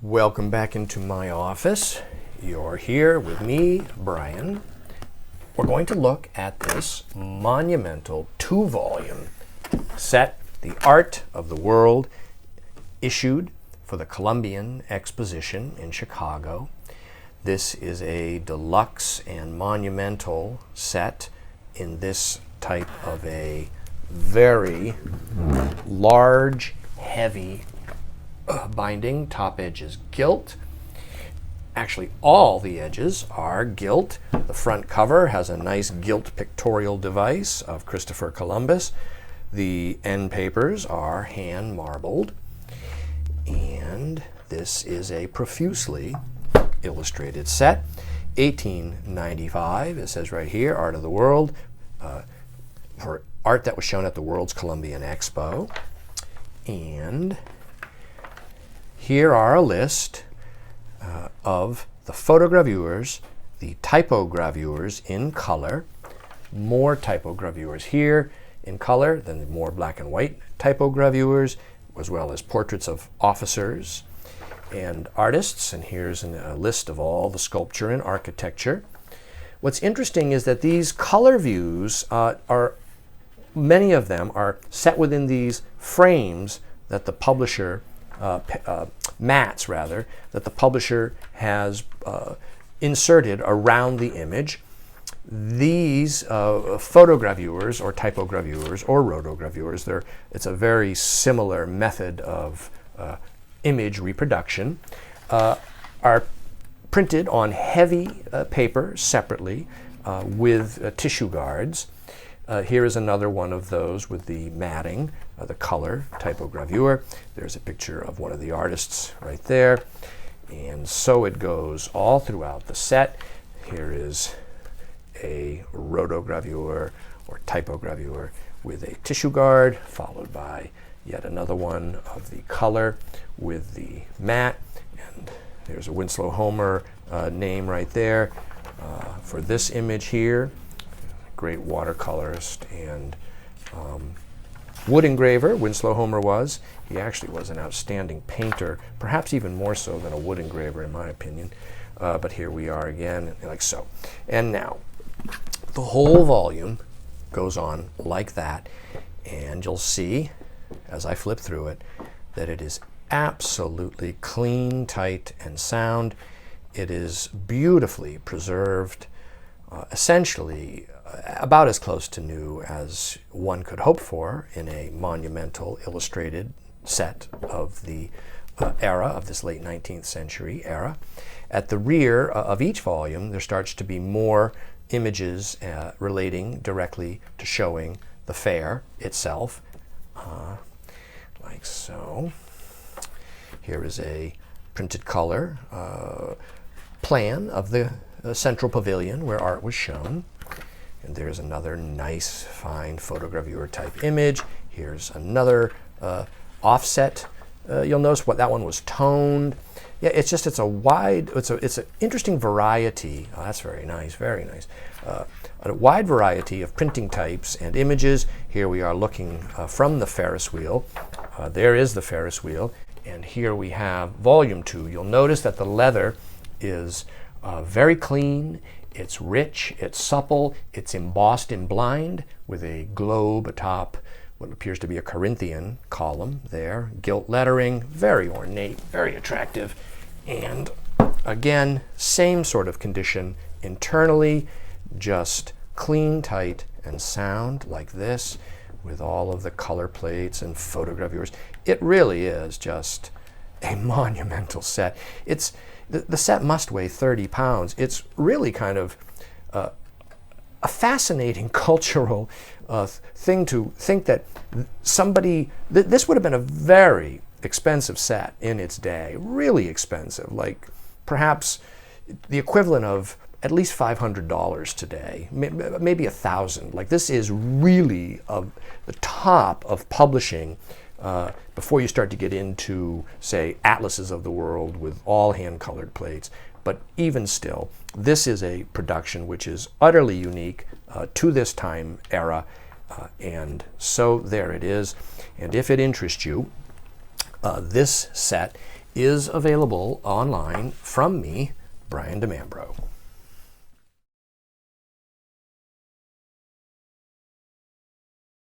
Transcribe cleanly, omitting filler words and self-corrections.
Welcome back into my office. You're here with me, Brian. We're going to look at this monumental 2-volume set, The Art of the World, issued for the Columbian Exposition in Chicago. This is a deluxe and monumental set in this type of a very large, heavy binding. Top edge is gilt. Actually, all the edges are gilt. The front cover has a nice gilt pictorial device of Christopher Columbus. The end papers are hand marbled. And this is a profusely illustrated set. 1895, it says right here, Art of the World, for art that was shown at the World's Columbian Expo. And here are a list of the photogravures, the typogravures in color, more typogravures here in color than the more black and white typogravures, as well as portraits of officers and artists. And here's a list of all the sculpture and architecture. What's interesting is that these color views many of them are set within these frames that the publisher mats rather, that the publisher has inserted around the image. These photogravures or typogravures or rotogravures, it's a very similar method of image reproduction, are printed on heavy paper separately with tissue guards. Here is another one of those with the matting, the color typogravure. There's a picture of one of the artists right there. And so it goes all throughout the set. Here is a rotogravure or typogravure with a tissue guard, followed by yet another one of the color with the mat. And there's a Winslow Homer name right there for this image here. Great watercolorist and wood engraver, Winslow Homer was. He actually was an outstanding painter, perhaps even more so than a wood engraver in my opinion. But here we are again, like so. And now, the whole volume goes on like that, and you'll see, as I flip through it, that it is absolutely clean, tight, and sound. It is beautifully preserved, essentially about as close to new as one could hope for in a monumental illustrated set of the era, of this late 19th century era. At the rear of each volume, there starts to be more images relating directly to showing the fair itself, like so. Here is a printed color plan of the central pavilion where art was shown. And there's another nice, fine photogravure type image. Here's another offset. You'll notice that one was toned. Yeah, it's an interesting variety. Oh, that's very nice, very nice. A wide variety of printing types and images. Here we are looking from the Ferris wheel. There is the Ferris wheel. And here we have volume 2. You'll notice that the leather is very clean. It's rich, it's supple, it's embossed in blind with a globe atop what appears to be a Corinthian column there. Gilt lettering, very ornate, very attractive. And again, same sort of condition internally, just clean, tight, and sound like this with all of the color plates and photogravures. It really is just a monumental set. The set must weigh 30 pounds. It's really kind of a fascinating cultural thing to think that this would have been a very expensive set in its day, really expensive, like perhaps the equivalent of at least $500 today, maybe $1,000. Like this is really the top of publishing before you start to get into, say, atlases of the world with all hand-colored plates. But even still, this is a production which is utterly unique to this time era. And so there it is. And if it interests you, this set is available online from me, Brian DiMambro.